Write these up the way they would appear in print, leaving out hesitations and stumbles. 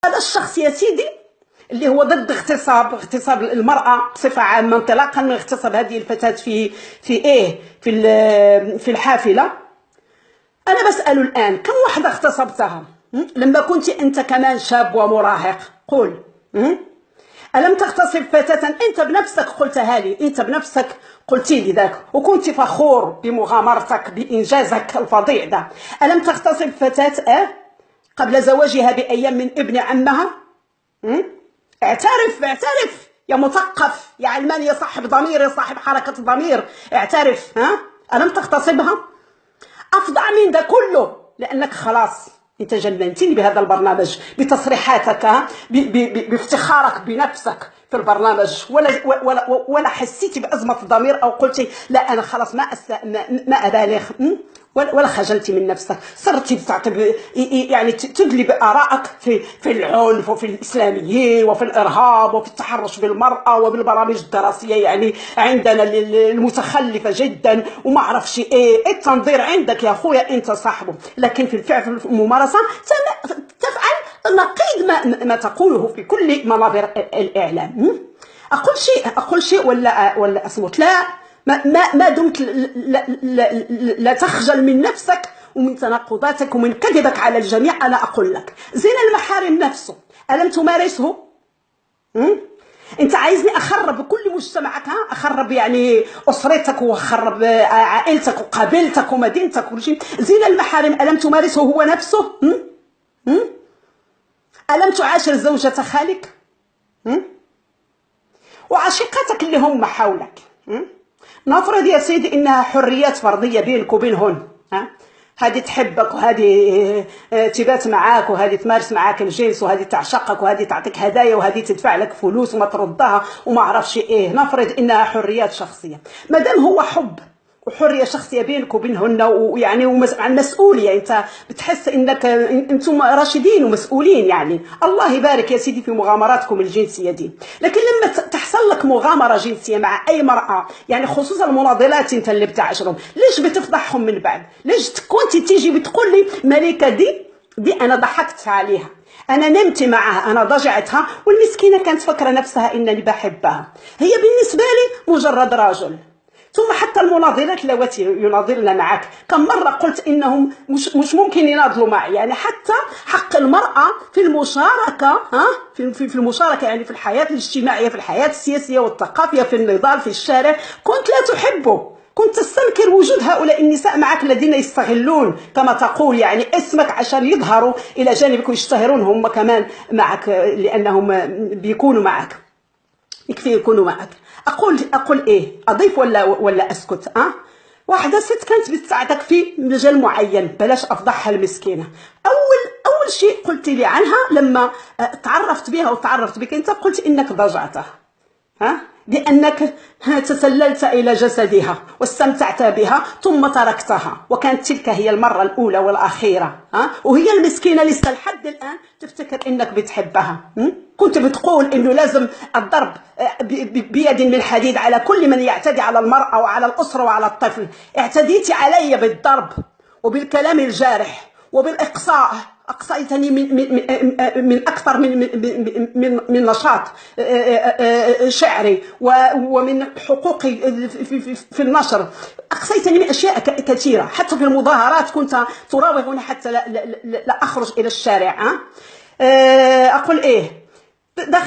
هذا الشخص يا سيدي اللي هو ضد اغتصاب المرأة بصفة عامة، انطلاقا من اغتصاب هذه الفتاة في الحافلة. أنا بسأل الآن، كم واحدة اغتصبتها لما كنت أنت كمان شاب ومراهق؟ قول. ألم تغتصب فتاة؟ أنت بنفسك قلتها لي، أنت بنفسك قلتي لي ذاك، وكنت فخور بمغامرتك بإنجازك الفظيع ده. ألم تغتصب فتاة قبل زواجها بأيام من ابن عمها؟ اعترف يا مثقف، يا علماني، يا صاحب ضمير، يا صاحب حركة ضمير، اعترف. ألم تغتصبها؟ أفظع من ده كله، لأنك خلاص أنت جننتني بهذا البرنامج، بتصريحاتك، بافتخارك بنفسك في البرنامج، ولا حسيتي بأزمة الضمير أو قلتي لا أنا خلاص ما أبالغ، ولا خجلتي من نفسك، صرتي يعني تدلي بآرائك في العنف وفي الإسلاميين وفي الإرهاب وفي التحرش بالمرأة وبالبرامج الدراسية يعني عندنا المتخلفة جدا وما أعرفش إيه التنظير عندك يا أخويا أنت صاحبه، لكن في الفعل في الممارسة تفعل نقيض ما تقوله في كل منابر الإعلام. أقول شيء ولا أصمت؟ لا، ما دمت لا تخجل من نفسك ومن تناقضاتك ومن كذبك على الجميع. أنا أقول لك زنا المحارم نفسه ألم تمارسه؟ أنت عايزني أخرب كل مجتمعك، أخرب يعني أسرتك وأخرب عائلتك وقبيلتك ومدينتك وكل شيء. زنا المحارم ألم تمارسه هو نفسه؟ ألم تعاشر زوجة خالك وعشيقتك اللي هم حولك؟ نفرض يا سيدي انها حريات فرديه بينك وبينهن، هذه تحبك وهذه تبات معاك وهذه تمارس معاك الجنس وهذه تعشقك وهذه تعطيك هدايا وهذه تدفع لك فلوس وما تردها وما اعرفش ايه. نفرض انها حريات شخصيه، ما دام هو حب وحريه شخصيه بينك وبينهن، ويعني عن مسؤوليه، انت بتحس انك انتم راشدين ومسؤولين، يعني الله يبارك يا سيدي في مغامراتكم الجنسيه دي. لكن لما تحصل لك مغامره جنسيه مع اي مراه، يعني خصوصا المناضلات انت اللي بتعاشرهم، ليش بتفضحهم من بعد؟ ليش كنت تيجي بتقول لي ملكه دي انا ضحكت عليها، انا نمت معها، انا ضجعتها، والمسكينه كانت فاكره نفسها انني بحبها، هي بالنسبه لي مجرد راجل. ثم حتى المناضلات اللواتي يناضلن معك، كم مرة قلت إنهم مش ممكن يناضلوا معي، يعني حتى حق المرأة في المشاركة، في المشاركة يعني في الحياة الاجتماعية، في الحياة السياسية والثقافية، في النضال في الشارع، كنت لا تحبه، كنت تستنكر وجود هؤلاء النساء معك الذين يستغلون كما تقول يعني اسمك عشان يظهروا إلى جانبك ويشتهرون هم كمان معك، لأنهم بيكونوا معك، يكفي يكونوا معك. اقول ايه، اضيف ولا اسكت؟ واحده ست كانت بتساعدك في مجال معين، بلاش افضحها المسكينه. اول شيء قلت لي عنها لما تعرفت بها وتعرفت بك انت، قلت انك ضجعتها، بأنك تسللت إلى جسدها واستمتعت بها ثم تركتها، وكانت تلك هي المرة الأولى والأخيرة، وهي المسكينة لسه لحد الآن تفتكر إنك بتحبها. كنت بتقول إنه لازم الضرب بيد من الحديد على كل من يعتدي على المرأة وعلى الأسرة وعلى الطفل. اعتديتي علي بالضرب وبالكلام الجارح وبالإقصاء، أقصيتني من أكثر من نشاط شعري ومن حقوقي في النشر، أقصيتني من أشياء كثيرة، حتى في المظاهرات كنت تراوغني حتى لا أخرج إلى الشارع. أقول إيه، ده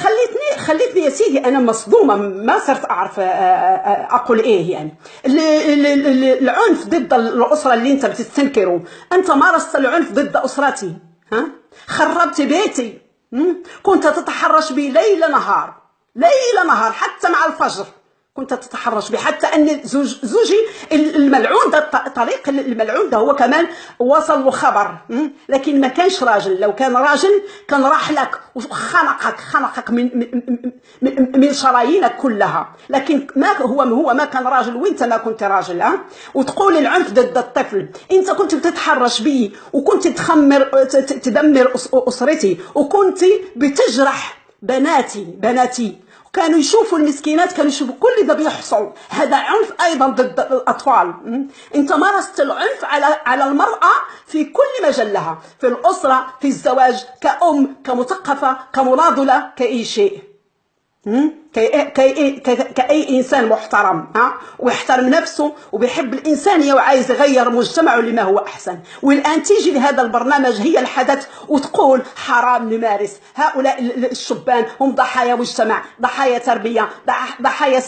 خليتني يا سيدي أنا مصدومة، ما صرت أعرف أقول إيه. يعني العنف ضد الأسرة اللي أنت بتستنكره، أنت مارست العنف ضد أسرتي، خربت بيتي، كنت تتحرش بي ليل نهار حتى مع الفجر كنت تتحرش بي، حتى أن زوجي الملعون ده، طريق الملعون ده هو كمان وصل له خبر، لكن ما كانش راجل، لو كان راجل كان راح لك وخنقك من شرايينك كلها، لكن هو ما كان راجل وانت ما كنت راجل. وتقول العنف ضد الطفل، انت كنت بتتحرش بي وكنت تدمر أسرتي وكنت بتجرح بناتي كانوا يشوفوا المسكينات، كانوا يشوفوا كل ده بيحصل. هذا عنف ايضا ضد الاطفال. انت مارست العنف على المراه في كل مجال لها، في الاسره، في الزواج، كأم، كمثقفه، كمناضله، كأي شيء. كأي إنسان محترم ويحترم نفسه وبيحب الإنسانية وعايز يغير مجتمعه لما هو أحسن. والآن تيجي لهذا البرنامج هي الحدث وتقول حرام نمارس. هؤلاء الشبان هم ضحايا مجتمع، ضحايا تربية، ضحايا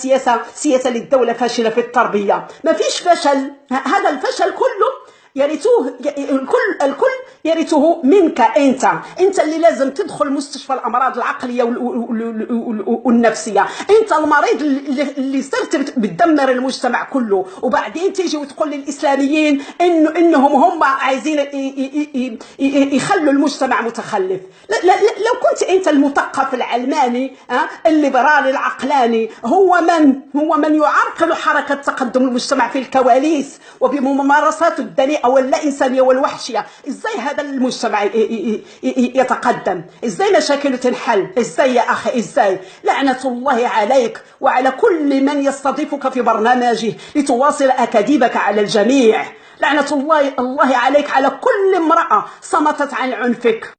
سياسة للدولة فاشلة في التربية. ما فيش فشل، هذا الفشل كله يرثوه الكل يرثه منك انت اللي لازم تدخل مستشفى الامراض العقليه والنفسيه. انت المريض اللي صرت بتدمر المجتمع كله، وبعدين تيجي وتقول للاسلاميين انهم هم عايزين يخلوا المجتمع متخلف. لو كنت انت المثقف العلماني الليبرالي العقلاني هو من يعرقل حركه تقدم المجتمع في الكواليس وبممارساته الدنيئه واللا إنسانية والوحشية، إزاي هذا المجتمع يتقدم؟ إزاي مشاكله تنحل؟ إزاي يا أخي؟ إزاي؟ لعنة الله عليك وعلى كل من يستضيفك في برنامجه لتواصل أكاذيبك على الجميع. لعنة الله عليك على كل امرأة صمتت عن عنفك.